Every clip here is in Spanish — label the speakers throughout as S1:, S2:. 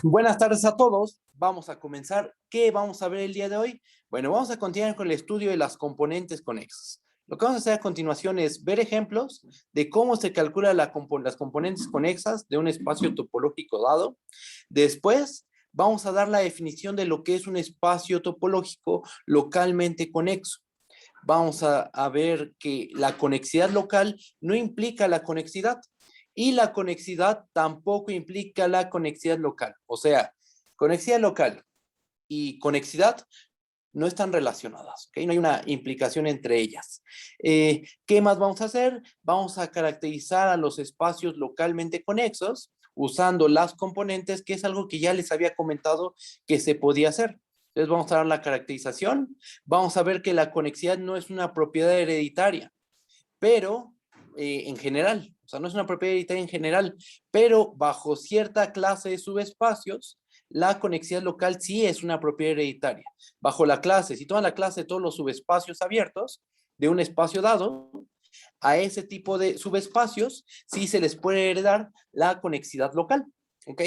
S1: Buenas tardes a todos. Vamos a comenzar. ¿Qué vamos a ver el día de hoy? Bueno, vamos a continuar con el estudio de las componentes conexas. Lo que vamos a hacer a continuación es ver ejemplos de cómo se calcula las componentes conexas de un espacio topológico dado. Después, vamos a dar la definición de lo que es un espacio topológico localmente conexo. Vamos a ver que la conexidad local no implica la conexidad. Y la conexidad tampoco implica la conexidad local. O sea, conexidad local y conexidad no están relacionadas, ¿ok? No hay una implicación entre ellas. ¿Qué más vamos a hacer? Vamos a caracterizar a los espacios localmente conexos usando las componentes, que es algo que ya les había comentado que se podía hacer. Entonces vamos a dar la caracterización. Vamos a ver que la conexidad no es una propiedad hereditaria, pero en general, o sea, no es una propiedad hereditaria en general, pero bajo cierta clase de subespacios, la conexidad local sí es una propiedad hereditaria. Bajo la clase, si toman la clase de todos los subespacios abiertos de un espacio dado, a ese tipo de subespacios sí se les puede heredar la conexidad local, ¿ok?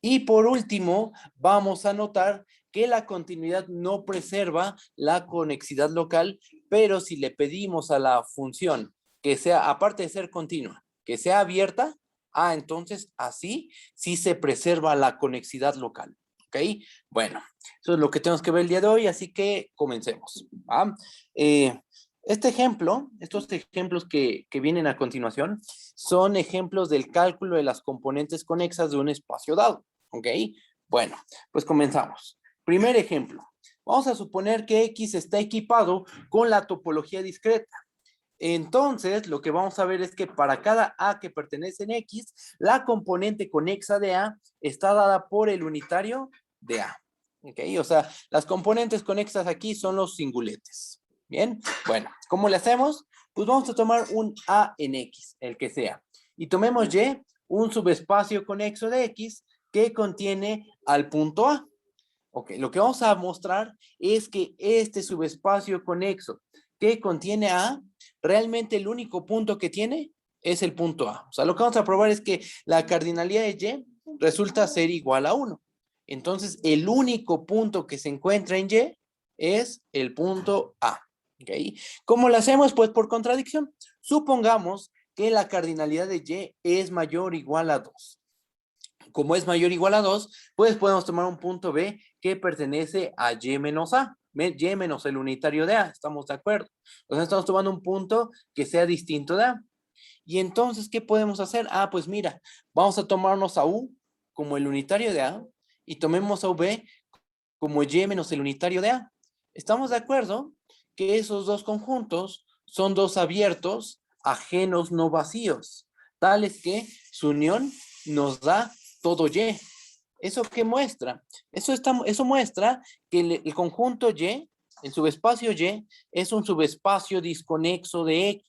S1: Y por último, vamos a notar que la continuidad no preserva la conexidad local, pero si le pedimos a la función que sea, aparte de ser continua, que sea abierta, entonces así sí se preserva la conexidad local, ¿ok? Bueno, eso es lo que tenemos que ver el día de hoy, así que comencemos, ¿va? Estos ejemplos que vienen a continuación, son ejemplos del cálculo de las componentes conexas de un espacio dado, ¿ok? Bueno, pues comenzamos. Primer ejemplo, vamos a suponer que X está equipado con la topología discreta. Entonces, lo que vamos a ver es que para cada A que pertenece en X, la componente conexa de A está dada por el unitario de A, ¿ok? O sea, las componentes conexas aquí son los singuletes. Bien, bueno, ¿cómo le hacemos? Pues vamos a tomar un A en X, el que sea, y tomemos Y, un subespacio conexo de X que contiene al punto A. Ok, lo que vamos a mostrar es que este subespacio conexo que contiene A, realmente el único punto que tiene es el punto A. O sea, lo que vamos a probar es que la cardinalidad de Y resulta ser igual a 1. Entonces, el único punto que se encuentra en Y es el punto A. ¿Okay? ¿Cómo lo hacemos? Pues por contradicción. Supongamos que la cardinalidad de Y es mayor o igual a 2. Como es mayor o igual a 2, pues podemos tomar un punto B que pertenece a Y menos A. Y menos el unitario de A, ¿estamos de acuerdo? Entonces estamos tomando un punto que sea distinto de A. Y entonces, ¿qué podemos hacer? Pues mira, vamos a tomarnos a U como el unitario de A y tomemos a V como Y menos el unitario de A. ¿Estamos de acuerdo? Que esos dos conjuntos son dos abiertos, ajenos, no vacíos, tales que su unión nos da todo Y. ¿Eso qué muestra? Eso muestra que el conjunto Y, el subespacio Y, es un subespacio disconexo de X.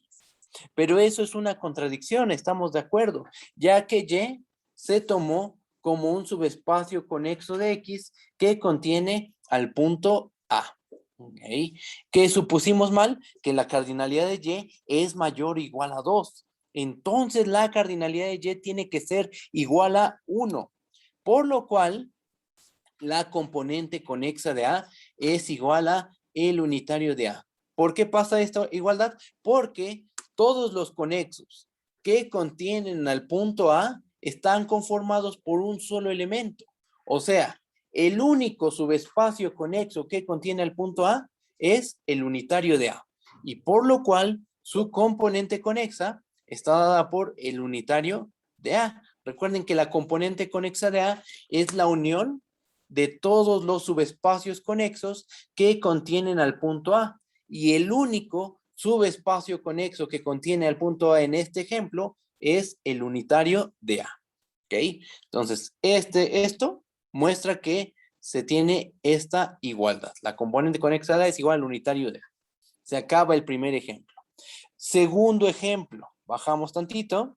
S1: Pero eso es una contradicción, estamos de acuerdo, ya que Y se tomó como un subespacio conexo de X que contiene al punto A. ¿Okay? Que supusimos mal que la cardinalidad de Y es mayor o igual a 2. Entonces la cardinalidad de Y tiene que ser igual a 1. Por lo cual, la componente conexa de A es igual a el unitario de A. ¿Por qué pasa esta igualdad? Porque todos los conexos que contienen al punto A están conformados por un solo elemento. O sea, el único subespacio conexo que contiene al punto A es el unitario de A. Y por lo cual, su componente conexa está dada por el unitario de A. Recuerden que la componente conexa de A es la unión de todos los subespacios conexos que contienen al punto A. Y el único subespacio conexo que contiene al punto A en este ejemplo es el unitario de A. ¿Ok? Entonces, esto muestra que se tiene esta igualdad. La componente conexa de A es igual al unitario de A. Se acaba el primer ejemplo. Segundo ejemplo, bajamos tantito.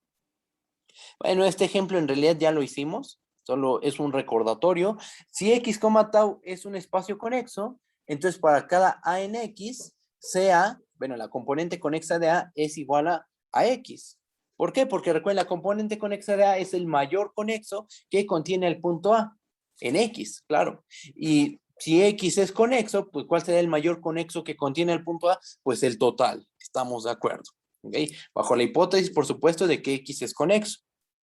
S1: Bueno, este ejemplo en realidad ya lo hicimos, solo es un recordatorio. Si X, tau es un espacio conexo, entonces para cada A en X, sea, bueno, la componente conexa de A es igual a X. ¿Por qué? Porque recuerden, la componente conexa de A es el mayor conexo que contiene el punto A. En X, claro. Y si X es conexo, pues ¿cuál será el mayor conexo que contiene el punto A? Pues el total, estamos de acuerdo. ¿Ok? Bajo la hipótesis, por supuesto, de que X es conexo.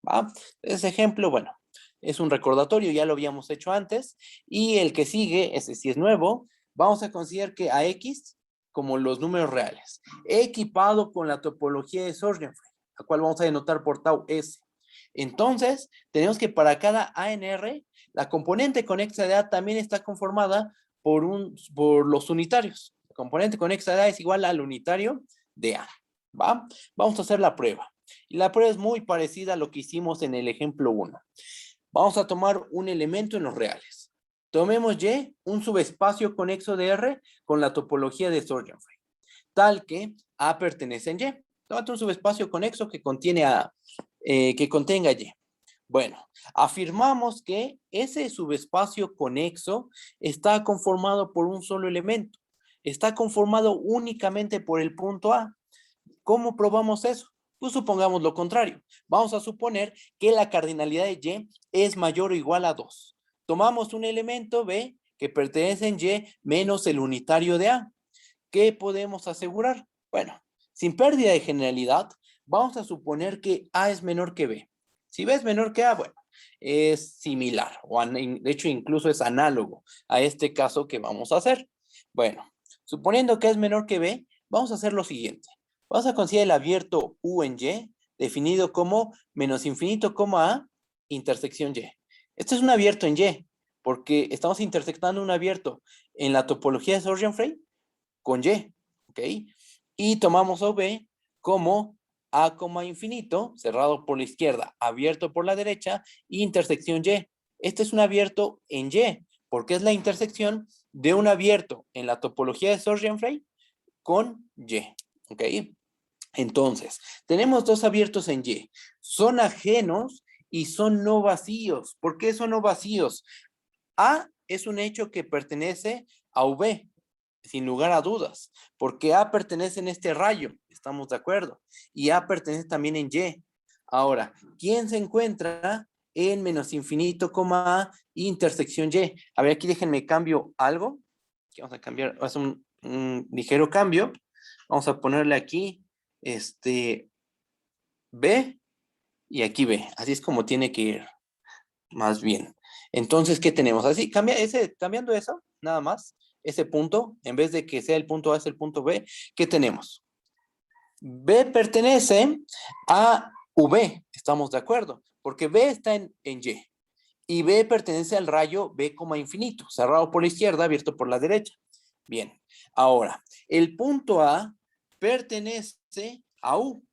S1: ¿Va? Ese ejemplo, bueno, es un recordatorio, ya lo habíamos hecho antes. Y el que sigue, ese sí es nuevo, vamos a considerar que a X como los números reales, equipado con la topología de Sorgenfrey, la cual vamos a denotar por tau S. Entonces, tenemos que para cada ANR, la componente conexa de A también está conformada por los unitarios. La componente conexa de A es igual al unitario de A. ¿Va? Vamos a hacer la prueba. Y la prueba es muy parecida a lo que hicimos en el ejemplo 1. Vamos a tomar un elemento en los reales. Tomemos Y, un subespacio conexo de R con la topología de Sorgenfrey, tal que A pertenece en Y. Tómate un subespacio conexo que contenga Y. Bueno, afirmamos que ese subespacio conexo está conformado por un solo elemento. Está conformado únicamente por el punto A. ¿Cómo probamos eso? Pues supongamos lo contrario. Vamos a suponer que la cardinalidad de Y es mayor o igual a 2. Tomamos un elemento B que pertenece en Y menos el unitario de A. ¿Qué podemos asegurar? Bueno, sin pérdida de generalidad, vamos a suponer que A es menor que B. Si B es menor que A, bueno, es similar, o de hecho incluso es análogo a este caso que vamos a hacer. Bueno, suponiendo que es menor que B, vamos a hacer lo siguiente. Vamos a considerar el abierto U en Y, definido como menos infinito, A, intersección Y. Esto es un abierto en Y, porque estamos intersectando un abierto en la topología de Sorgenfrey con Y, ¿ok? Y tomamos OB como A, infinito, cerrado por la izquierda, abierto por la derecha, intersección Y. Este es un abierto en Y, porque es la intersección de un abierto en la topología de Sorgenfrey con Y, ¿ok? Entonces, tenemos dos abiertos en Y. Son ajenos y son no vacíos. ¿Por qué son no vacíos? A es un hecho que pertenece a V, sin lugar a dudas, porque A pertenece en este rayo, estamos de acuerdo, y A pertenece también en Y. Ahora, ¿quién se encuentra en menos infinito, A, intersección Y? A ver, aquí déjenme cambio algo. Aquí vamos a cambiar, hacer un ligero cambio. Vamos a ponerle aquí, B, y aquí B. Así es como tiene que ir, más bien. Entonces, ¿qué tenemos? Así, cambiando eso, nada más, ese punto, en vez de que sea el punto A, es el punto B, ¿qué tenemos? B pertenece a V, estamos de acuerdo, porque B está en Y, y B pertenece al rayo B, infinito, cerrado por la izquierda, abierto por la derecha. Bien, ahora, el punto A pertenece a U.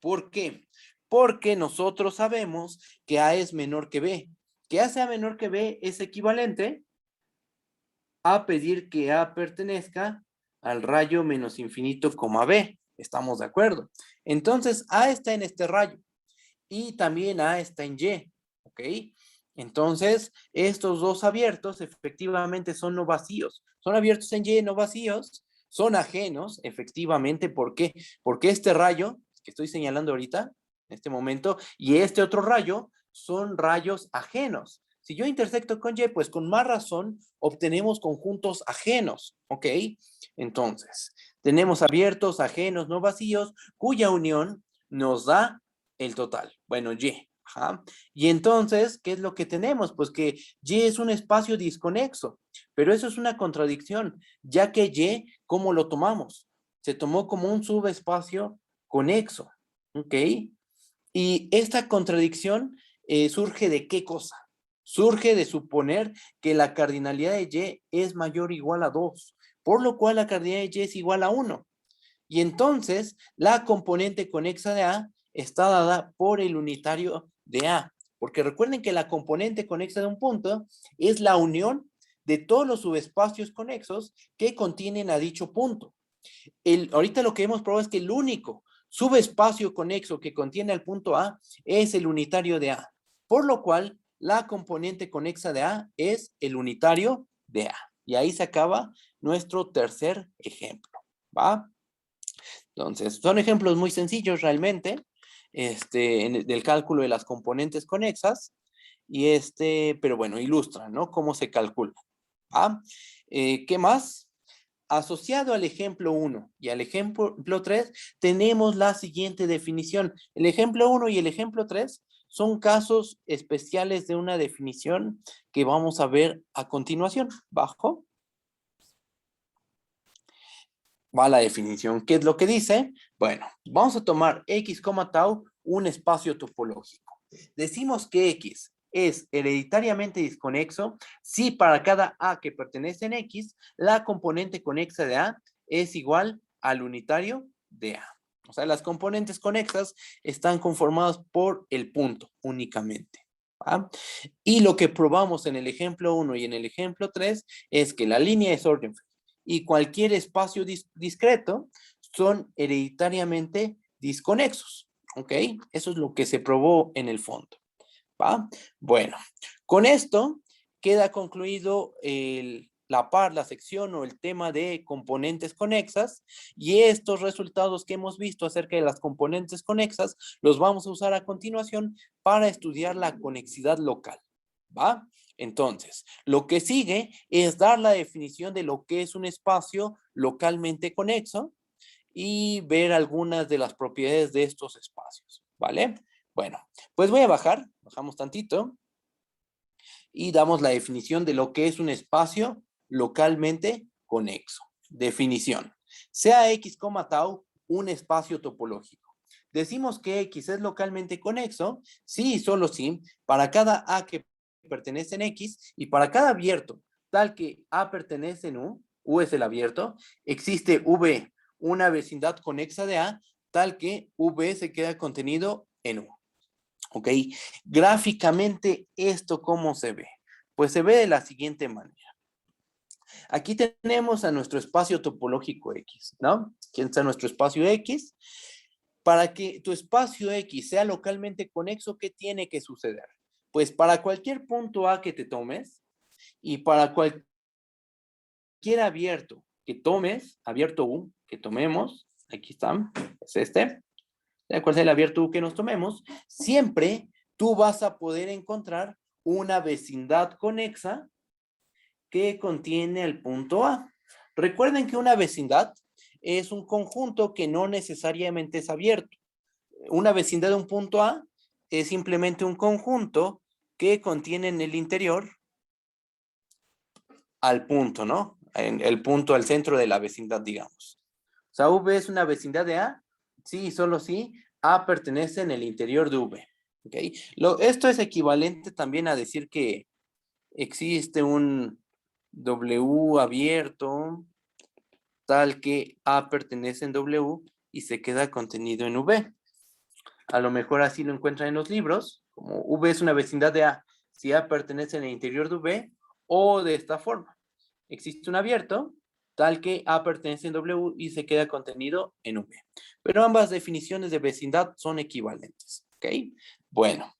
S1: ¿Por qué? Porque nosotros sabemos que A es menor que B. Que A sea menor que B es equivalente a pedir que A pertenezca al rayo menos infinito, B. ¿Estamos de acuerdo? Entonces, A está en este rayo y también A está en Y, ¿ok? Entonces, estos dos abiertos efectivamente son no vacíos. Son abiertos en Y, no vacíos. Son ajenos, efectivamente. ¿Por qué? Porque este rayo que estoy señalando ahorita, en este momento, y este otro rayo son rayos ajenos. Si yo intersecto con Y, pues con más razón obtenemos conjuntos ajenos, ¿ok? Entonces, tenemos abiertos, ajenos, no vacíos, cuya unión nos da el total. Bueno, Y. Ajá. Y entonces, ¿qué es lo que tenemos? Pues que Y es un espacio disconexo, pero eso es una contradicción, ya que Y, ¿cómo lo tomamos? Se tomó como un subespacio conexo, ¿ok? Y esta contradicción surge de qué cosa? Surge de suponer que la cardinalidad de Y es mayor o igual a 2, por lo cual la cardinalidad de Y es igual a 1. Y entonces la componente conexa de A está dada por el unitario de A. Porque recuerden que la componente conexa de un punto es la unión de todos los subespacios conexos que contienen a dicho punto. Ahorita lo que hemos probado es que el único subespacio conexo que contiene al punto A es el unitario de A. Por lo cual, la componente conexa de A es el unitario de A. Y ahí se acaba nuestro tercer ejemplo. ¿Va? Entonces, son ejemplos muy sencillos realmente del cálculo de las componentes conexas. pero bueno, ilustra, ¿no? Cómo se calcula. ¿Ah? ¿Qué más? Asociado al ejemplo 1 y al ejemplo 3, tenemos la siguiente definición. El ejemplo 1 y el ejemplo 3 son casos especiales de una definición que vamos a ver a continuación. Bajo va la definición. ¿Qué es lo que dice? Bueno, vamos a tomar X, tau, un espacio topológico. Decimos que X es hereditariamente disconexo si para cada A que pertenece en X, la componente conexa de A es igual al unitario de A. O sea, las componentes conexas están conformadas por el punto únicamente. ¿Va? Y lo que probamos en el ejemplo 1 y en el ejemplo 3 es que la línea es orden y cualquier espacio discreto son hereditariamente disconexos. ¿Ok? Eso es lo que se probó en el fondo. ¿Va? Bueno, con esto queda concluido la sección o el tema de componentes conexas, y estos resultados que hemos visto acerca de las componentes conexas los vamos a usar a continuación para estudiar la conexidad local. ¿Va? Entonces, lo que sigue es dar la definición de lo que es un espacio localmente conexo y ver algunas de las propiedades de estos espacios. ¿Vale? Bueno, pues voy a bajamos tantito y damos la definición de lo que es un espacio localmente conexo. Definición. Sea X, tau un espacio topológico. Decimos que X es localmente conexo, sí y solo sí, para cada A que pertenece en X y para cada abierto tal que A pertenece en U es el abierto, existe V, una vecindad conexa de A, tal que V se queda contenido en U. ¿Ok? Gráficamente, ¿esto cómo se ve? Pues se ve de la siguiente manera. Aquí tenemos a nuestro espacio topológico X, ¿no? ¿Quién está nuestro espacio X? Para que tu espacio X sea localmente conexo, ¿qué tiene que suceder? Pues para cualquier punto A que te tomes y para cualquier abierto que tomes, abierto U, que tomemos, aquí está, es este, de cuál sea el abierto U que nos tomemos, siempre tú vas a poder encontrar una vecindad conexa que contiene el punto A. Recuerden que una vecindad es un conjunto que no necesariamente es abierto. Una vecindad de un punto A es simplemente un conjunto que contiene en el interior al punto, ¿no? En el punto al centro de la vecindad, digamos. O sea, V es una vecindad de A, sí, solo sí, A pertenece en el interior de V. ¿Okay? Esto es equivalente también a decir que existe un W abierto tal que A pertenece en W y se queda contenido en V. A lo mejor así lo encuentran en los libros, como V es una vecindad de A, si A pertenece en el interior de V, o de esta forma. Existe un abierto tal que A pertenece en W y se queda contenido en V. Pero ambas definiciones de vecindad son equivalentes. ¿Ok? Bueno,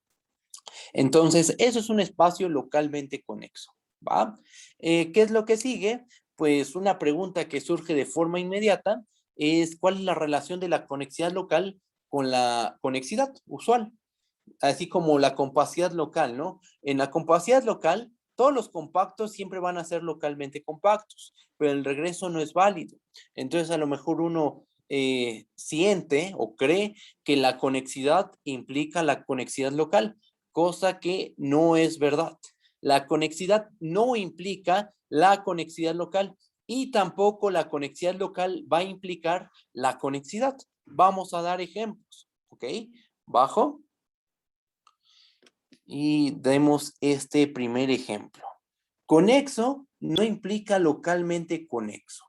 S1: entonces eso es un espacio localmente conexo. ¿Va? ¿Qué es lo que sigue? Pues una pregunta que surge de forma inmediata es ¿cuál es la relación de la conexidad local con la conexidad usual? Así como la compacidad local, ¿no? En la compacidad local, todos los compactos siempre van a ser localmente compactos, pero el regreso no es válido. Entonces, a lo mejor uno siente o cree que la conexidad implica la conexidad local, cosa que no es verdad. La conexidad no implica la conexidad local y tampoco la conexidad local va a implicar la conexidad. Vamos a dar ejemplos, ¿ok? Bajo. Y demos este primer ejemplo. Conexo no implica localmente conexo.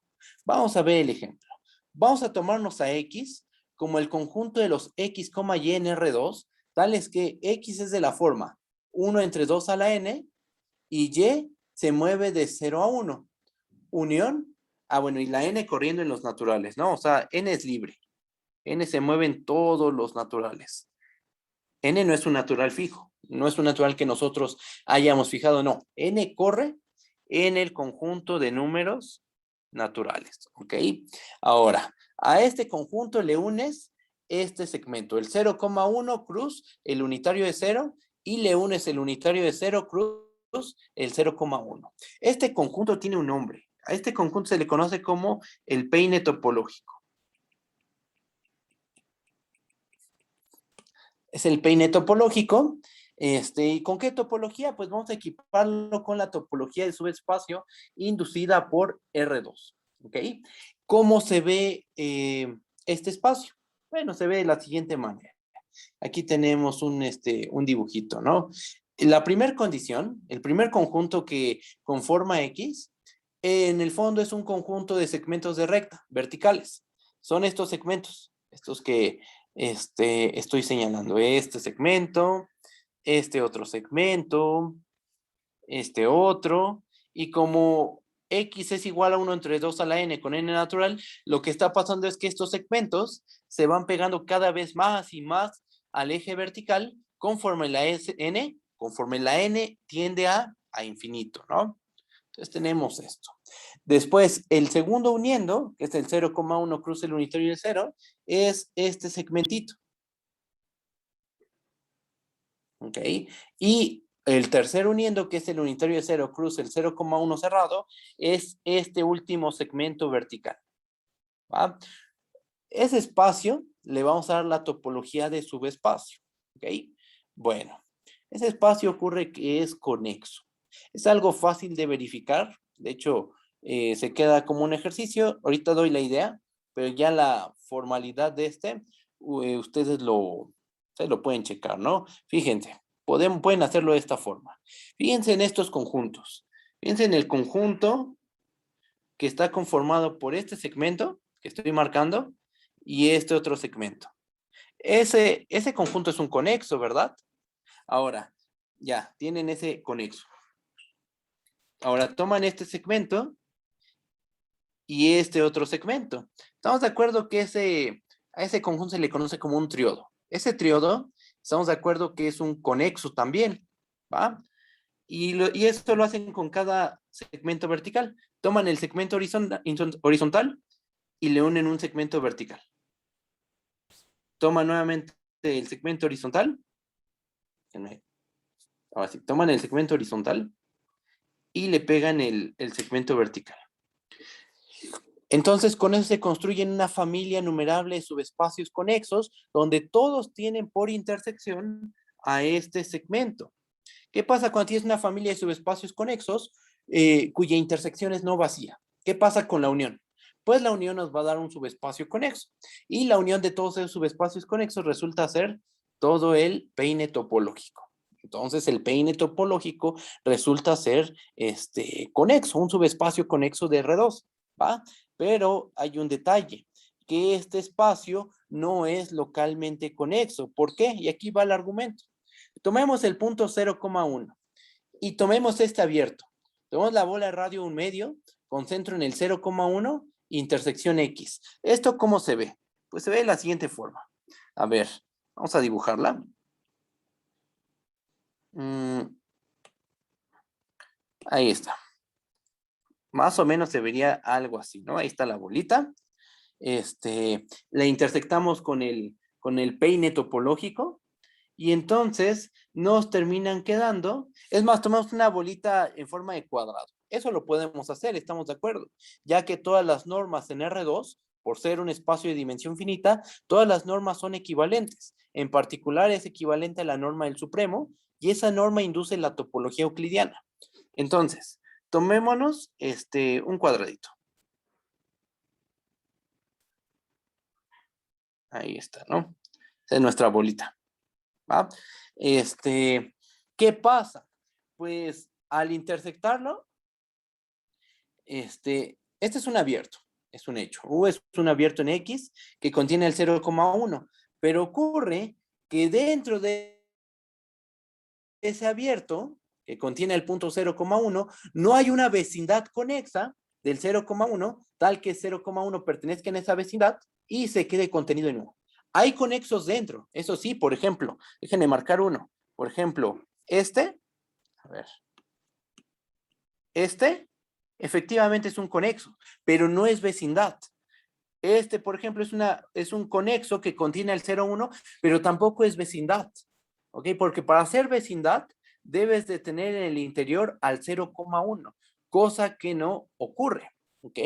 S1: Vamos a ver el ejemplo. Vamos a tomarnos a X como el conjunto de los X, Y en R2, tales que X es de la forma 1 entre 2 a la N y Y se mueve de 0 a 1. Unión, bueno, y la N corriendo en los naturales, ¿no? O sea, N es libre. N se mueve en todos los naturales. N no es un natural fijo, no es un natural que nosotros hayamos fijado, no. N corre en el conjunto de números naturales, ¿ok? Ahora, a este conjunto le unes este segmento, el 0,1 cruz, el unitario de 0, y le unes el unitario de 0 cruz el 0,1. Este conjunto tiene un nombre. A este conjunto se le conoce como el peine topológico. Es el peine topológico. ¿Y con qué topología? Pues vamos a equiparlo con la topología de subespacio inducida por R2. ¿Ok? ¿Cómo se ve este espacio? Bueno, se ve de la siguiente manera. Aquí tenemos un dibujito, ¿no? La primera condición, el primer conjunto que conforma X, en el fondo es un conjunto de segmentos de recta, verticales. Son estos segmentos, estos que estoy señalando. Este segmento, este otro segmento, este otro, y como X es igual a 1 entre 2 a la N con N natural, lo que está pasando es que estos segmentos se van pegando cada vez más y más al eje vertical conforme la N tiende a infinito, ¿no? Entonces tenemos esto. Después, el segundo uniendo, que es el 0,1 cruza el unitario del 0, es este segmentito. ¿Ok? Y el tercer uniendo, que es el unitario de 0 cruza el 0,1 cerrado, es este último segmento vertical. ¿Va? Ese espacio le vamos a dar la topología de subespacio. ¿Ok? Bueno, ese espacio ocurre que es conexo. Es algo fácil de verificar. De hecho, se queda como un ejercicio. Ahorita doy la idea, pero ya la formalidad de ustedes se lo pueden checar, ¿no? Fíjense, pueden hacerlo de esta forma. Fíjense en estos conjuntos. Fíjense en el conjunto que está conformado por este segmento que estoy marcando y este otro segmento. Ese conjunto es un conexo, ¿verdad? Ahora, ya, tienen ese conexo. Ahora toman este segmento y este otro segmento. Estamos de acuerdo que a ese conjunto se le conoce como un triodo. Ese triodo, estamos de acuerdo que es un conexo también, ¿va? Y esto lo hacen con cada segmento vertical. Toman el segmento horizontal y le unen un segmento vertical. Toman nuevamente el segmento horizontal. Ahora sí, toman el segmento horizontal y le pegan el segmento vertical. Entonces, con eso se construyen una familia numerable de subespacios conexos, donde todos tienen por intersección a este segmento. ¿Qué pasa cuando tienes una familia de subespacios conexos cuya intersección es no vacía? ¿Qué pasa con la unión? Pues la unión nos va a dar un subespacio conexo. Y la unión de todos esos subespacios conexos resulta ser todo el peine topológico. Entonces, el peine topológico resulta ser conexo, un subespacio conexo de R2, ¿va? Pero hay un detalle, que este espacio no es localmente conexo. ¿Por qué? Y aquí va el argumento. Tomemos el punto 0,1 y tomemos este abierto. Tomemos la bola de radio 1 medio, con centro en el 0,1, intersección X. ¿Esto cómo se ve? Pues se ve de la siguiente forma. A ver, vamos a dibujarla. Ahí está. Más o menos se vería algo así, ¿no? Ahí está la bolita. La intersectamos con el peine topológico y entonces nos terminan quedando. Es más, tomamos una bolita en forma de cuadrado. Eso lo podemos hacer, estamos de acuerdo, ya que todas las normas en R2, por ser un espacio de dimensión finita, todas las normas son equivalentes. En particular es equivalente a la norma del supremo y esa norma induce la topología euclidiana. Entonces, tomémonos un cuadradito. Ahí está, ¿no? Esa es nuestra bolita. ¿Va? ¿Qué pasa? Pues al intersectarlo, este es un abierto, es un hecho. U es un abierto en X que contiene el 0,1, pero ocurre que dentro de ese abierto, que contiene el punto 0,1, no hay una vecindad conexa del 0,1, tal que 0,1 pertenezca en esa vecindad y se quede contenido en U. Hay conexos dentro, eso sí, por ejemplo, déjenme marcar uno. Por ejemplo, a ver, efectivamente es un conexo, pero no es vecindad. Por ejemplo, es un conexo que contiene el 0,1, pero tampoco es vecindad. ¿ok? Porque para ser vecindad, debes de tener en el interior al 0,1, cosa que no ocurre, ¿ok?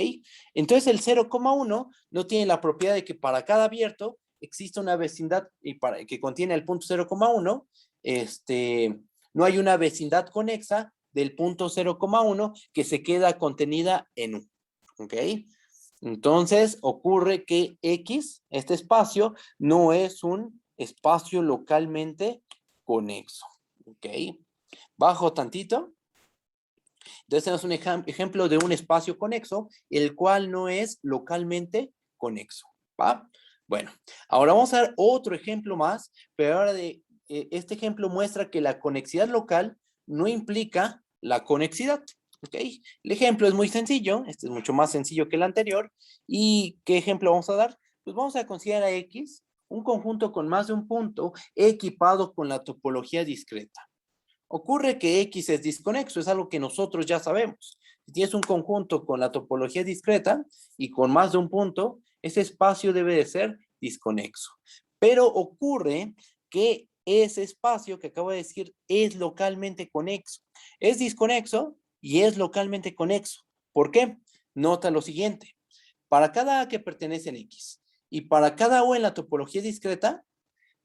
S1: Entonces el 0,1 no tiene la propiedad de que para cada abierto existe una vecindad y para que contiene el punto 0,1, no hay una vecindad conexa del punto 0,1 que se queda contenida en U, ¿ok? Entonces ocurre que X, este espacio, no es un espacio localmente conexo, ¿ok? Bajo tantito. Entonces tenemos un ejemplo de un espacio conexo, el cual no es localmente conexo, ¿va? Bueno, ahora vamos a dar otro ejemplo más, pero ahora este ejemplo muestra que la conexidad local no implica la conexidad, ¿ok? El ejemplo es muy sencillo, este es mucho más sencillo que el anterior. ¿Y qué ejemplo vamos a dar? Pues vamos a considerar a X un conjunto con más de un punto equipado con la topología discreta. Ocurre que X es disconexo, es algo que nosotros ya sabemos. Si tienes un conjunto con la topología discreta y con más de un punto, ese espacio debe de ser disconexo. Pero ocurre que ese espacio que acabo de decir es localmente conexo. Es disconexo y es localmente conexo. ¿Por qué? Nota lo siguiente. Para cada A que pertenece en X y para cada U en la topología discreta,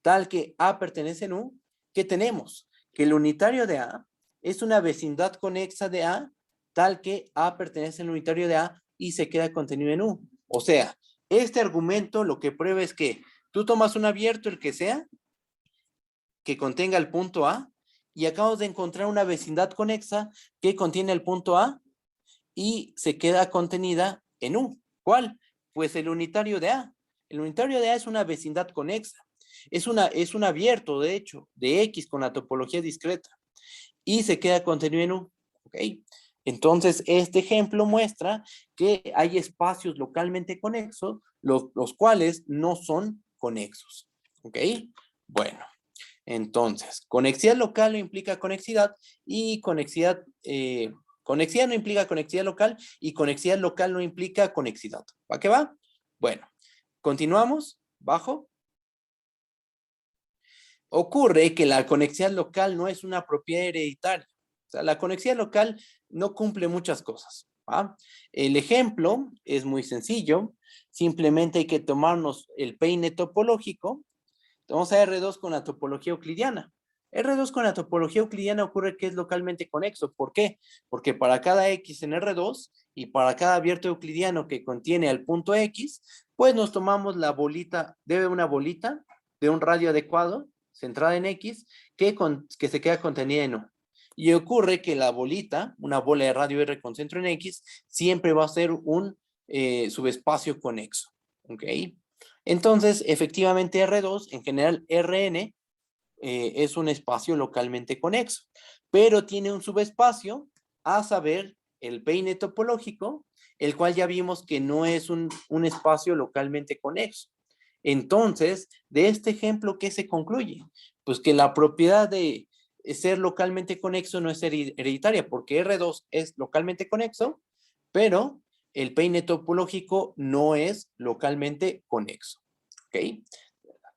S1: tal que A pertenece en U, ¿qué tenemos? Que el unitario de A es una vecindad conexa de A, tal que A pertenece al unitario de A y se queda contenido en U. O sea, este argumento lo que prueba es que tú tomas un abierto, el que sea, que contenga el punto A, y acabas de encontrar una vecindad conexa que contiene el punto A y se queda contenida en U. ¿Cuál? Pues el unitario de A. El unitario de A es una vecindad conexa. Es un abierto, de hecho, de X con la topología discreta. Y se queda contenido en U. ¿Ok? Entonces, este ejemplo muestra que hay espacios localmente conexos, los cuales no son conexos. ¿Ok? Bueno, entonces, conexidad local no implica conexidad y conexidad no implica conexidad local y conexidad local no implica conexidad. ¿Va que va? Bueno, continuamos. Bajo. Ocurre que la conexidad local no es una propiedad hereditaria. O sea, la conexidad local no cumple muchas cosas. ¿Va? El ejemplo es muy sencillo. Simplemente hay que tomarnos el peine topológico. Vamos a R2 con la topología euclidiana. R2 con la topología euclidiana ocurre que es localmente conexo. ¿Por qué? Porque para cada X en R2 y para cada abierto euclidiano que contiene al punto X, pues nos tomamos la bolita, debe una bolita de un radio adecuado, centrada en X, que se queda contenida en U. Y ocurre que la bolita, una bola de radio R con centro en X, siempre va a ser un subespacio conexo. ¿Ok? Entonces, efectivamente R2, en general Rn, es un espacio localmente conexo, pero tiene un subespacio, a saber, el peine topológico, el cual ya vimos que no es un espacio localmente conexo. Entonces, de este ejemplo, ¿qué se concluye? Pues que la propiedad de ser localmente conexo no es hereditaria, porque R2 es localmente conexo, pero el peine topológico no es localmente conexo. ¿Ok?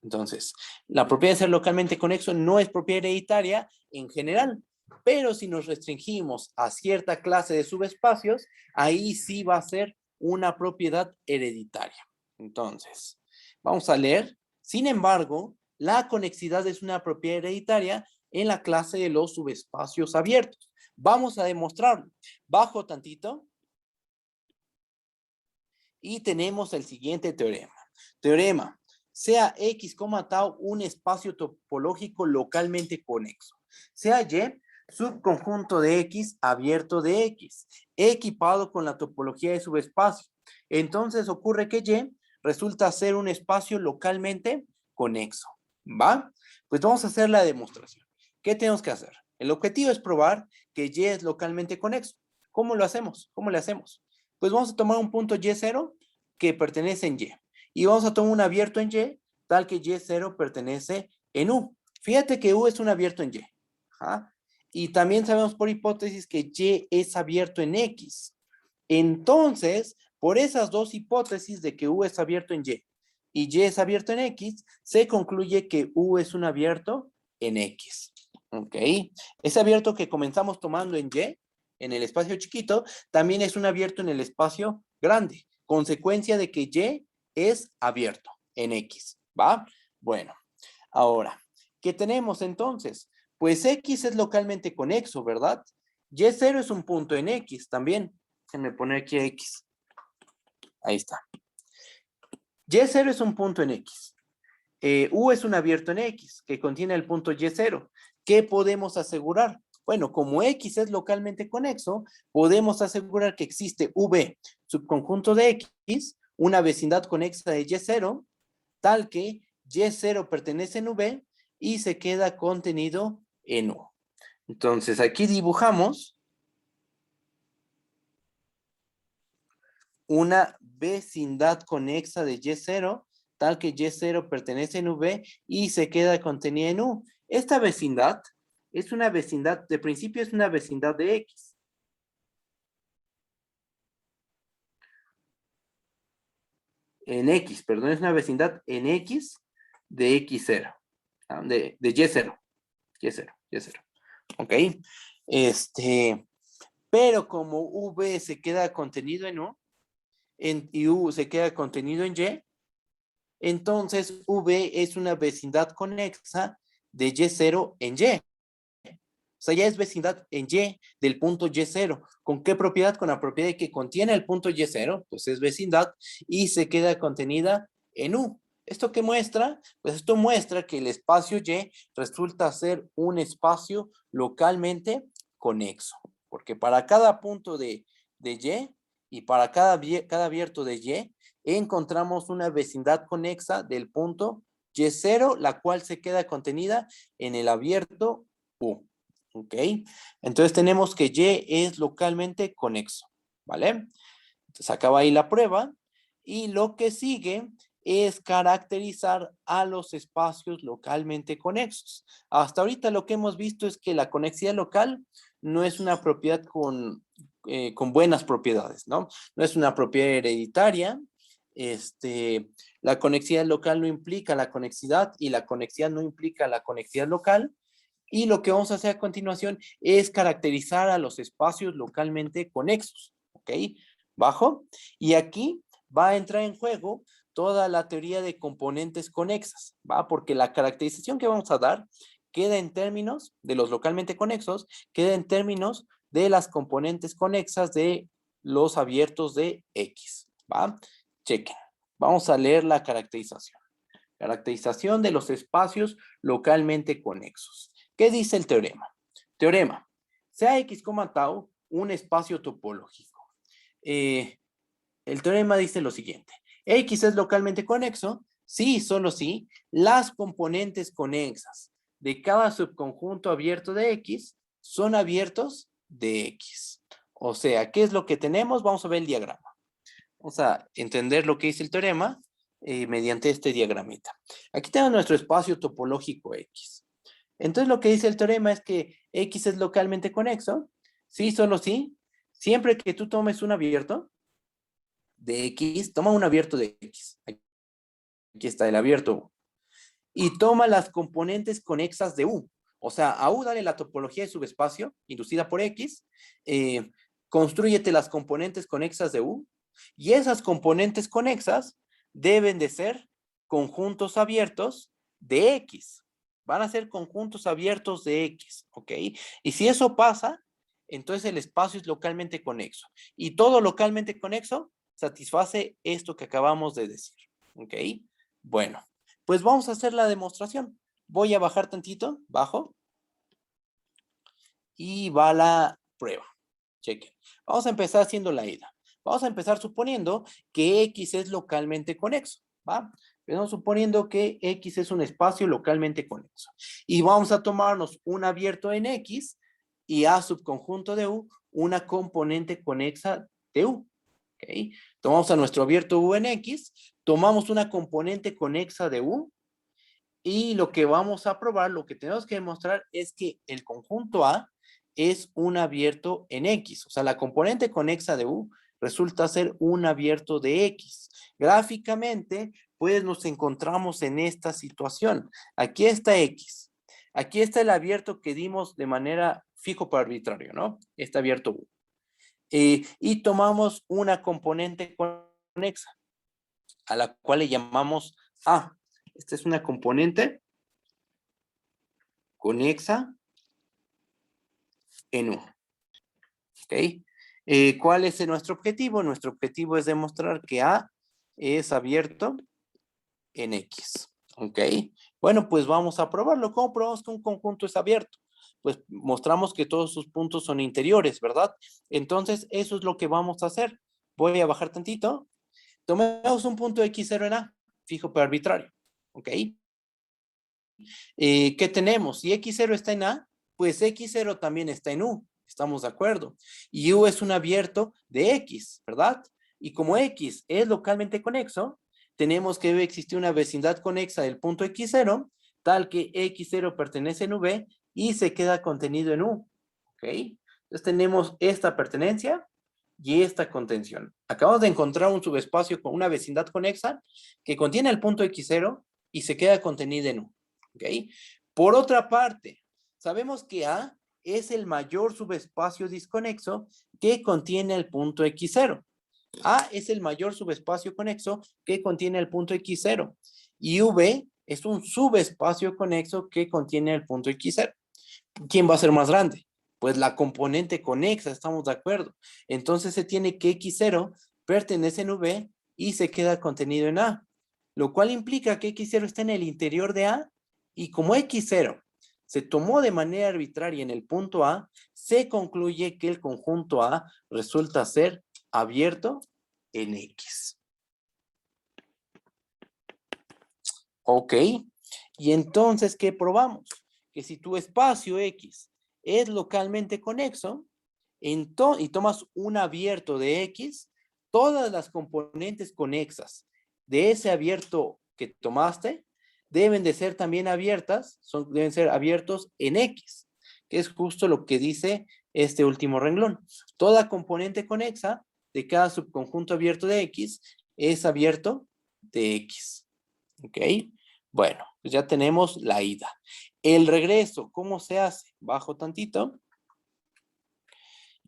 S1: Entonces, la propiedad de ser localmente conexo no es propiedad hereditaria en general, pero si nos restringimos a cierta clase de subespacios, ahí sí va a ser una propiedad hereditaria. Entonces, vamos a leer. Sin embargo, la conexidad es una propiedad hereditaria en la clase de los subespacios abiertos. Vamos a demostrarlo. Bajo tantito. Y tenemos el siguiente teorema. Teorema. Sea X, tau un espacio topológico localmente conexo. Sea Y subconjunto de X abierto de X, equipado con la topología de subespacio. Entonces ocurre que Y resulta ser un espacio localmente conexo. ¿Va? Pues vamos a hacer la demostración. ¿Qué tenemos que hacer? El objetivo es probar que Y es localmente conexo. ¿Cómo lo hacemos? ¿Cómo le hacemos? Pues vamos a tomar un punto Y0 que pertenece en Y. Y vamos a tomar un abierto en Y, tal que Y0 pertenece en U. Fíjate que U es un abierto en Y. ¿Ja? Y también sabemos por hipótesis que Y es abierto en X. Entonces, por esas dos hipótesis de que U es abierto en Y y es abierto en X, se concluye que U es un abierto en X. ¿Ok? Ese abierto que comenzamos tomando en Y, en el espacio chiquito, también es un abierto en el espacio grande. Consecuencia de que Y es abierto en X. ¿Va? Bueno, ahora, ¿qué tenemos entonces? Pues X es localmente conexo, ¿verdad? Y0 es un punto en X también. Déjenme poner aquí X. Ahí está. Y0 es un punto en X. U es un abierto en X que contiene el punto Y0. ¿Qué podemos asegurar? Bueno, como X es localmente conexo, podemos asegurar que existe V, subconjunto de X, una vecindad conexa de Y0, tal que Y0 pertenece en V y se queda contenido en U. Entonces, aquí dibujamos una vecindad conexa de Y0, tal que Y0 pertenece en V y se queda contenida en U. Esta vecindad es una vecindad, de principio es una vecindad de X. En X, perdón, es una vecindad en X de X0. De Y0. Y0, Y0. ¿Ok? Pero como V se queda contenido en U, y U se queda contenido en Y, entonces V es una vecindad conexa de Y0 en Y. O sea, ya es vecindad en Y del punto Y0. ¿Con qué propiedad? Con la propiedad de que contiene el punto Y0, pues es vecindad y se queda contenida en U. ¿Esto qué muestra? Pues esto muestra que el espacio Y resulta ser un espacio localmente conexo. Porque para cada punto de Y para cada abierto de Y, encontramos una vecindad conexa del punto Y0, la cual se queda contenida en el abierto U. ¿Ok? Entonces tenemos que Y es localmente conexo, ¿vale? Entonces acaba ahí la prueba y lo que sigue es caracterizar a los espacios localmente conexos. Hasta ahorita lo que hemos visto es que la conexidad local no es una propiedad con buenas propiedades, ¿no? No es una propiedad hereditaria. La conexidad local no implica la conexidad y la conexidad no implica la conexidad local. Y lo que vamos a hacer a continuación es caracterizar a los espacios localmente conexos, ¿ok? Bajo. Y aquí va a entrar en juego toda la teoría de componentes conexas, ¿va? Porque la caracterización que vamos a dar queda en términos de los localmente conexos, queda en términos de las componentes conexas de los abiertos de X, ¿va? Chequen. Vamos a leer la caracterización. Caracterización de los espacios localmente conexos. ¿Qué dice el teorema? Teorema. Sea X, tau un espacio topológico. El teorema dice lo siguiente. X es localmente conexo, sí, solo sí, las componentes conexas de cada subconjunto abierto de X son abiertos de X. O sea, ¿qué es lo que tenemos? Vamos a ver el diagrama. Vamos a entender lo que dice el teorema mediante este diagramita. Aquí tenemos nuestro espacio topológico X. Entonces lo que dice el teorema es que X es localmente conexo, sí, solo sí, siempre que tú tomes un abierto de X, toma un abierto de X, aquí está el abierto U, y toma las componentes conexas de U, o sea, a U dale la topología de subespacio inducida por X, constrúyete las componentes conexas de U, y esas componentes conexas deben de ser conjuntos abiertos de X. Van a ser conjuntos abiertos de X, ¿ok? Y si eso pasa, entonces el espacio es localmente conexo. Y todo localmente conexo satisface esto que acabamos de decir, ¿ok? Bueno, pues vamos a hacer la demostración. Voy a bajar tantito, bajo, y va la prueba. Chequen. Vamos a empezar haciendo la ida. Vamos a empezar suponiendo que X es localmente conexo, ¿va? Estamos suponiendo que X es un espacio localmente conexo. Y vamos a tomarnos un abierto en X y A subconjunto de U, una componente conexa de U. ¿Ok? Tomamos a nuestro abierto U en X, tomamos una componente conexa de U y lo que vamos a probar, lo que tenemos que demostrar es que el conjunto A es un abierto en X. O sea, la componente conexa de U resulta ser un abierto de X. Gráficamente, pues nos encontramos en esta situación. Aquí está X. Aquí está el abierto que dimos de manera fijo por arbitrario, ¿no? Este abierto U. Y tomamos una componente conexa, a la cual le llamamos A. Esta es una componente conexa en U. ¿Ok? ¿Cuál es nuestro objetivo? Nuestro objetivo es demostrar que A es abierto en X. ¿Ok? Bueno, pues vamos a probarlo. ¿Cómo probamos que un conjunto es abierto? Pues mostramos que todos sus puntos son interiores, ¿verdad? Entonces, eso es lo que vamos a hacer. Voy a bajar tantito. Tomemos un punto X0 en A, fijo pero arbitrario. ¿Ok? ¿Qué tenemos? Si X0 está en A, pues X0 también está en U. Estamos de acuerdo. Y U es un abierto de X, ¿verdad? Y como X es localmente conexo, tenemos que debe existir una vecindad conexa del punto X0, tal que X0 pertenece en V y se queda contenido en U. ¿Ok? Entonces tenemos esta pertenencia y esta contención. Acabamos de encontrar un subespacio con una vecindad conexa que contiene el punto X0 y se queda contenida en U. ¿Ok? Por otra parte, sabemos que A es el mayor subespacio disconexo que contiene el punto X0. A es el mayor subespacio conexo que contiene el punto X0. Y V es un subespacio conexo que contiene el punto X0. ¿Quién va a ser más grande? Pues la componente conexa, estamos de acuerdo. Entonces se tiene que X0 pertenece en V y se queda contenido en A, lo cual implica que X0 está en el interior de A y como X0 se tomó de manera arbitraria en el punto A, se concluye que el conjunto A resulta ser abierto en X. Ok, y entonces, ¿qué probamos? Que si tu espacio X es localmente conexo y tomas un abierto de X, todas las componentes conexas de ese abierto que tomaste deben de ser también abiertas, deben ser abiertos en X, que es justo lo que dice este último renglón. Toda componente conexa de cada subconjunto abierto de X es abierto de X. ¿Ok? Bueno, pues ya tenemos la ida. El regreso, ¿cómo se hace? Bajo tantito.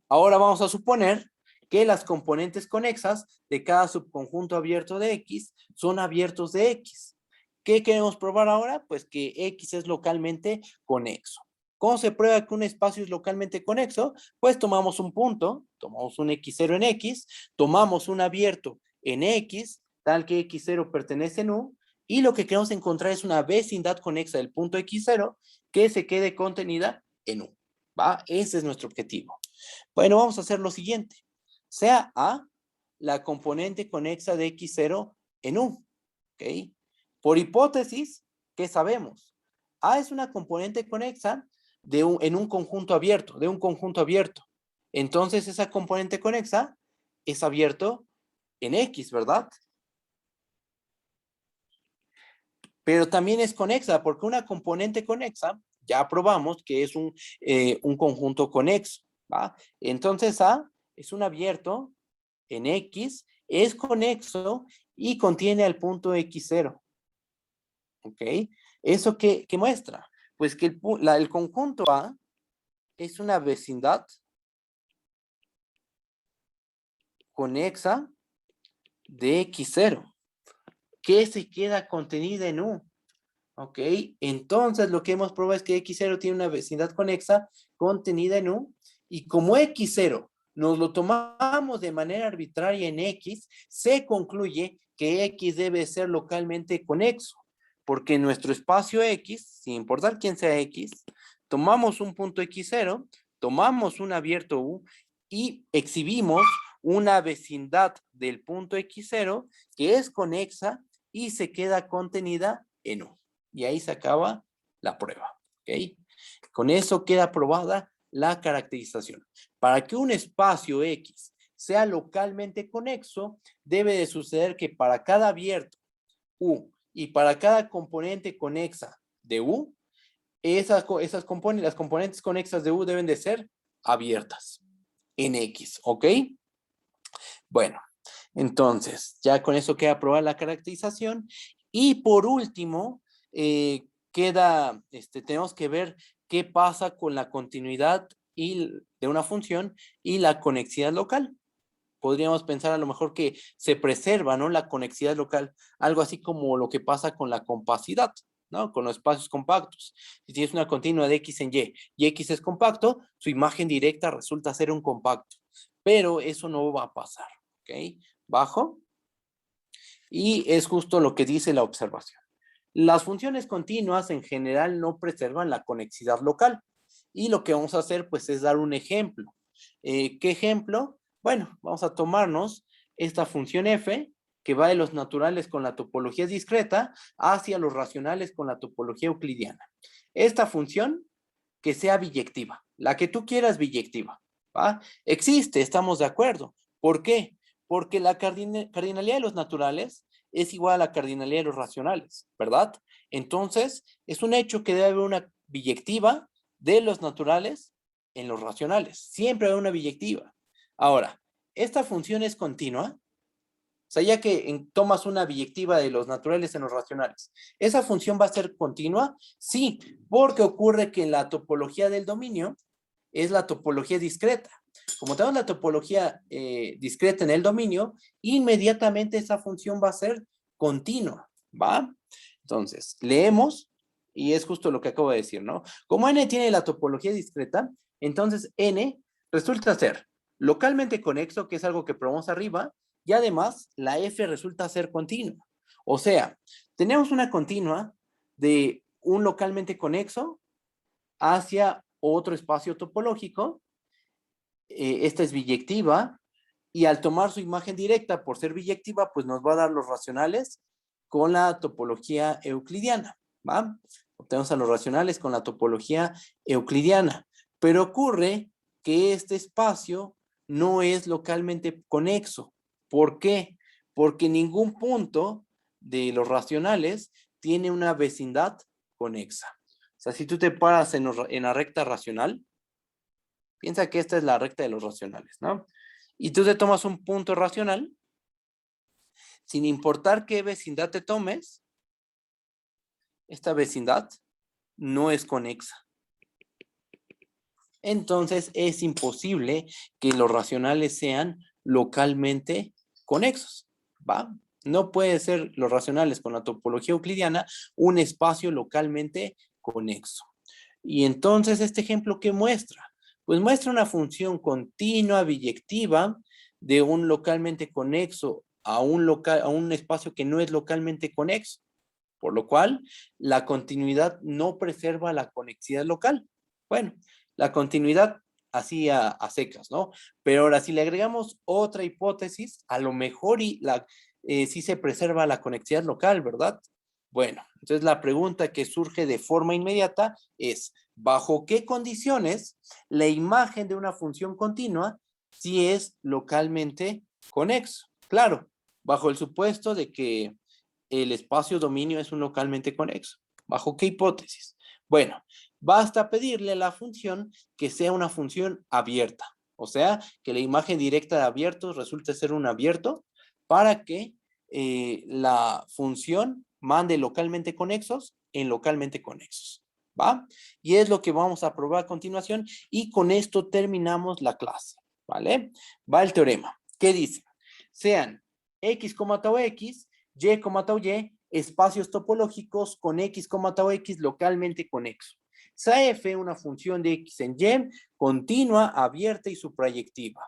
S1: Ahora vamos a suponer que las componentes conexas de cada subconjunto abierto de X son abiertos de X. ¿Qué queremos probar ahora? Pues que X es localmente conexo. ¿Cómo se prueba que un espacio es localmente conexo? Pues tomamos un punto, tomamos un X0 en X, tomamos un abierto en X, tal que X0 pertenece en U, y lo que queremos encontrar es una vecindad conexa del punto X0 que se quede contenida en U. ¿Va? Ese es nuestro objetivo. Bueno, vamos a hacer lo siguiente. Sea A la componente conexa de X0 en U. ¿Ok? Por hipótesis, ¿qué sabemos? A es una componente conexa en un conjunto abierto, de un conjunto abierto. Entonces, esa componente conexa es abierto en X, ¿verdad? Pero también es conexa, porque una componente conexa, ya probamos que es un conjunto conexo, ¿va? Entonces, A es un abierto en X, es conexo y contiene el punto X0. ¿Ok? ¿Eso qué muestra? Pues que el conjunto A es una vecindad conexa de X0, que se queda contenida en U. ¿Ok? Entonces lo que hemos probado es que X0 tiene una vecindad conexa contenida en U, y como X0 nos lo tomamos de manera arbitraria en X, se concluye que X debe ser localmente conexo, porque en nuestro espacio X, sin importar quién sea X, tomamos un punto X0, tomamos un abierto U y exhibimos una vecindad del punto X0 que es conexa y se queda contenida en U. Y ahí se acaba la prueba. ¿Ok? Con eso queda aprobada la caracterización. Para que un espacio X sea localmente conexo, debe de suceder que para cada abierto U y para cada componente conexa de U, las componentes conexas de U deben de ser abiertas en X. ¿Ok? Bueno, entonces, ya con eso queda aprobada la caracterización. Y por último, tenemos que ver qué pasa con la continuidad de una función y la conexidad local. Podríamos pensar a lo mejor que se preserva, ¿no? La conexidad local, algo así como lo que pasa con la compacidad, ¿no? Con los espacios compactos. Si tienes una continua de X en y X es compacto, su imagen directa resulta ser un compacto. Pero eso no va a pasar, ¿ok? Bajo. Y es justo lo que dice la observación. Las funciones continuas en general no preservan la conexidad local. Y lo que vamos a hacer, pues, es dar un ejemplo. ¿Qué ejemplo? Bueno, vamos a tomarnos esta función f, que va de los naturales con la topología discreta hacia los racionales con la topología euclidiana. Esta función que sea biyectiva, la que tú quieras biyectiva, ¿va? Existe, estamos de acuerdo. ¿Por qué? Porque la cardinalidad de los naturales es igual a la cardinalidad de los racionales, ¿verdad? Entonces, es un hecho que debe haber una biyectiva de los naturales en los racionales. Siempre hay una biyectiva. Ahora, ¿esta función es continua? O sea, ya que tomas una biyectiva de los naturales en los racionales, ¿esa función va a ser continua? Sí, porque ocurre que la topología del dominio es la topología discreta. Como tenemos la topología discreta en el dominio, inmediatamente esa función va a ser continua, ¿va? Entonces, leemos, y es justo lo que acabo de decir, ¿no? Como n tiene la topología discreta, entonces n resulta ser localmente conexo, que es algo que probamos arriba, y además la f resulta ser continua. O sea, tenemos una continua de un localmente conexo hacia otro espacio topológico. Esta es biyectiva, y al tomar su imagen directa por ser biyectiva, pues nos va a dar los racionales con la topología euclidiana, ¿va? Obtenemos a los racionales con la topología euclidiana. Pero ocurre que este espacio no es localmente conexo. ¿Por qué? Porque ningún punto de los racionales tiene una vecindad conexa. O sea, si tú te paras en la recta racional, piensa que esta es la recta de los racionales, ¿no? Y tú te tomas un punto racional, sin importar qué vecindad te tomes, esta vecindad no es conexa. Entonces es imposible que los racionales sean localmente conexos, ¿va? No puede ser los racionales con la topología euclidiana un espacio localmente conexo. Y entonces este ejemplo, ¿qué muestra? Pues muestra una función continua biyectiva de un localmente conexo a un espacio que no es localmente conexo, por lo cual la continuidad no preserva la conexidad local. Bueno, la continuidad así a secas, ¿no? Pero ahora, si le agregamos otra hipótesis, a lo mejor sí se preserva la conexidad local, ¿verdad? Bueno, entonces la pregunta que surge de forma inmediata es, ¿bajo qué condiciones la imagen de una función continua sí es localmente conexo? Claro, bajo el supuesto de que el espacio dominio es un localmente conexo. ¿Bajo qué hipótesis? Bueno, basta pedirle a la función que sea una función abierta. O sea, que la imagen directa de abiertos resulte ser un abierto para que la función mande localmente conexos en localmente conexos. ¿Va? Y es lo que vamos a probar a continuación y con esto terminamos la clase. ¿Vale? Va el teorema. ¿Qué dice? Sean x, tau x, y, tau y, espacios topológicos con x, tau x localmente conexo. Sea f una función de x en y continua, abierta y suprayectiva.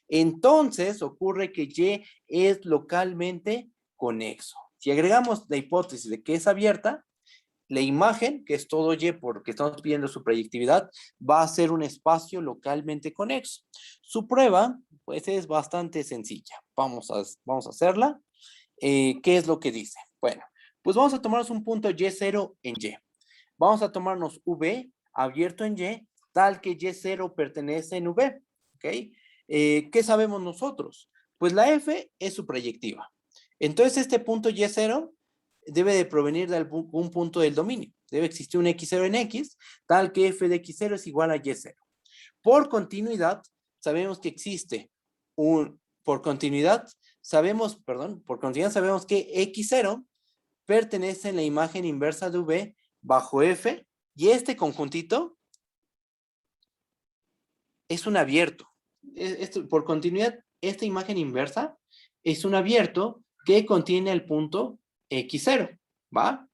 S1: Entonces ocurre que y es localmente conexo. Si agregamos la hipótesis de que es abierta, la imagen, que es todo y porque estamos pidiendo su proyectividad, va a ser un espacio localmente conexo. Su prueba, pues, es bastante sencilla. Vamos a hacerla. ¿Qué es lo que dice? Bueno, pues vamos a tomarnos un punto y0 en y. Vamos a tomarnos v abierto en y, tal que y0 pertenece en v. ¿Ok? ¿Qué sabemos nosotros? Pues la f es su proyectiva. Entonces este punto y0 debe de provenir de algún punto del dominio. Debe existir un x0 en x, tal que f de x0 es igual a y0. Por continuidad, sabemos que existe por continuidad sabemos que x0 pertenece en la imagen inversa de v bajo F, y este conjuntito es un abierto. Por continuidad, esta imagen inversa es un abierto que contiene el punto X0, ¿va?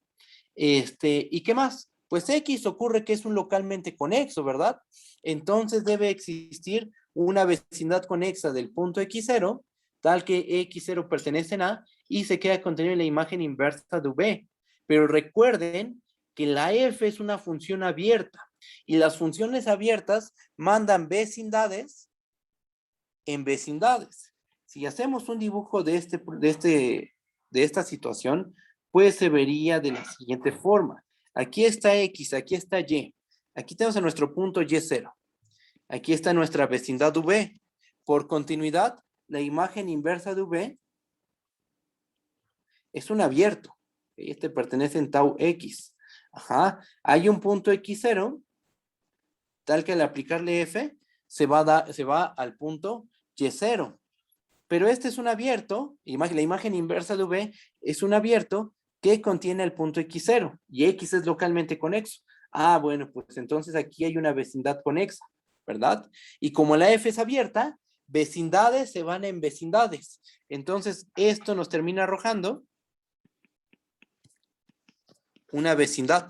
S1: ¿Y qué más? Pues X ocurre que es un localmente conexo, ¿verdad? Entonces debe existir una vecindad conexa del punto X0, tal que X0 pertenece a A y se queda contenido en la imagen inversa de V. Pero recuerden que la F es una función abierta y las funciones abiertas mandan vecindades en vecindades. Si hacemos un dibujo de esta situación, pues se vería de la siguiente forma. Aquí está X, aquí está Y. Aquí tenemos a nuestro punto Y0. Aquí está nuestra vecindad V. Por continuidad, la imagen inversa de V es un abierto. Este pertenece en tau X. Ajá. Hay un punto X0, tal que al aplicarle F, se va al punto Y0. Pero este es un abierto, la imagen inversa de V es un abierto que contiene el punto X0 y X es localmente conexo. Ah, bueno, pues entonces aquí hay una vecindad conexa, ¿verdad? Y como la F es abierta, vecindades se van en vecindades. Entonces esto nos termina arrojando una vecindad.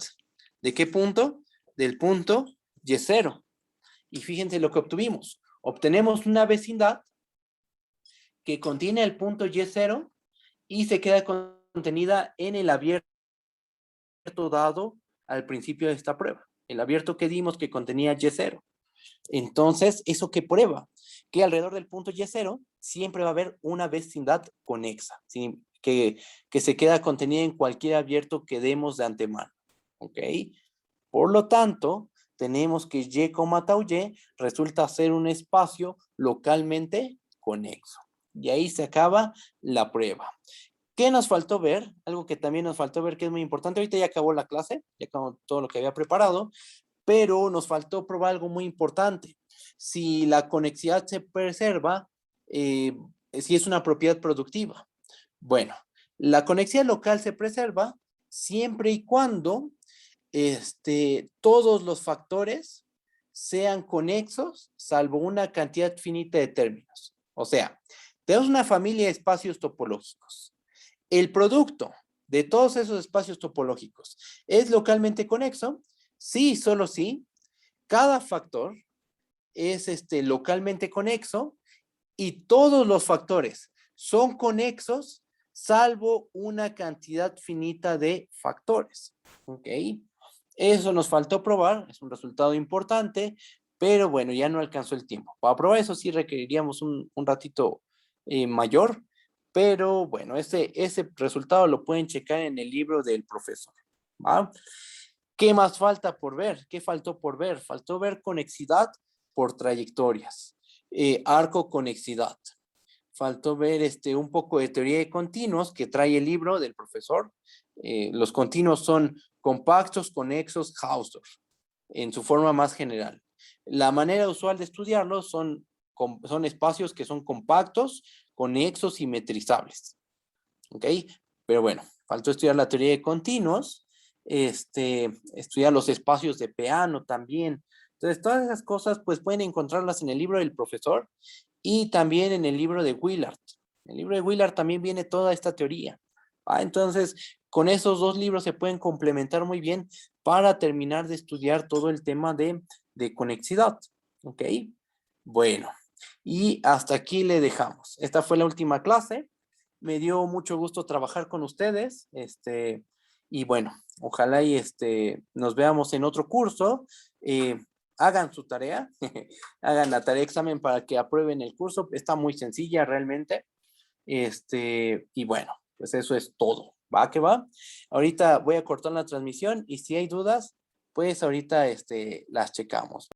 S1: ¿De qué punto? Del punto Y0. Y fíjense lo que obtuvimos. Obtenemos una vecindad que contiene el punto Y0 y se queda contenida en el abierto dado al principio de esta prueba. El abierto que dimos que contenía Y0. Entonces, ¿eso qué prueba? Que alrededor del punto Y0 siempre va a haber una vecindad conexa, ¿sí? que se queda contenida en cualquier abierto que demos de antemano. ¿Ok? Por lo tanto, tenemos que Y, tau Y resulta ser un espacio localmente conexo. Y ahí se acaba la prueba. ¿Qué nos faltó ver? Algo que también nos faltó ver que es muy importante. Ahorita ya acabó la clase, ya acabó todo lo que había preparado, pero nos faltó probar algo muy importante. Si la conexidad se preserva, si es una propiedad productiva. Bueno, la conexidad local se preserva siempre y cuando todos los factores sean conexos, salvo una cantidad finita de términos. O sea, tenemos una familia de espacios topológicos. El producto de todos esos espacios topológicos es localmente conexo. Sí, solo sí. Cada factor es localmente conexo y todos los factores son conexos salvo una cantidad finita de factores. ¿Ok? Eso nos faltó probar, es un resultado importante, pero bueno, ya no alcanzó el tiempo. Para probar eso sí requeriríamos un ratito mayor, pero bueno, ese resultado lo pueden checar en el libro del profesor. ¿Va? ¿Qué más falta por ver? ¿Qué faltó por ver? Faltó ver conexidad por trayectorias, arco conexidad. Faltó ver un poco de teoría de continuos que trae el libro del profesor. Los continuos son compactos, conexos, Hausdorff, en su forma más general. La manera usual de estudiarlos son espacios que son compactos, conexos y metrizables. ¿Ok? Pero bueno, faltó estudiar la teoría de continuos, estudiar los espacios de Peano también. Entonces, todas esas cosas pues pueden encontrarlas en el libro del profesor y también en el libro de Willard. En el libro de Willard también viene toda esta teoría. Entonces, con esos dos libros se pueden complementar muy bien para terminar de estudiar todo el tema de conexidad. ¿Ok? Bueno, y hasta aquí le dejamos. Esta fue la última clase. Me dio mucho gusto trabajar con ustedes. Y bueno, ojalá y nos veamos en otro curso. Hagan su tarea, hagan la tarea de examen para que aprueben el curso. Está muy sencilla realmente. Y bueno, pues eso es todo. ¿Va que va? Ahorita voy a cortar la transmisión y si hay dudas, pues ahorita las checamos.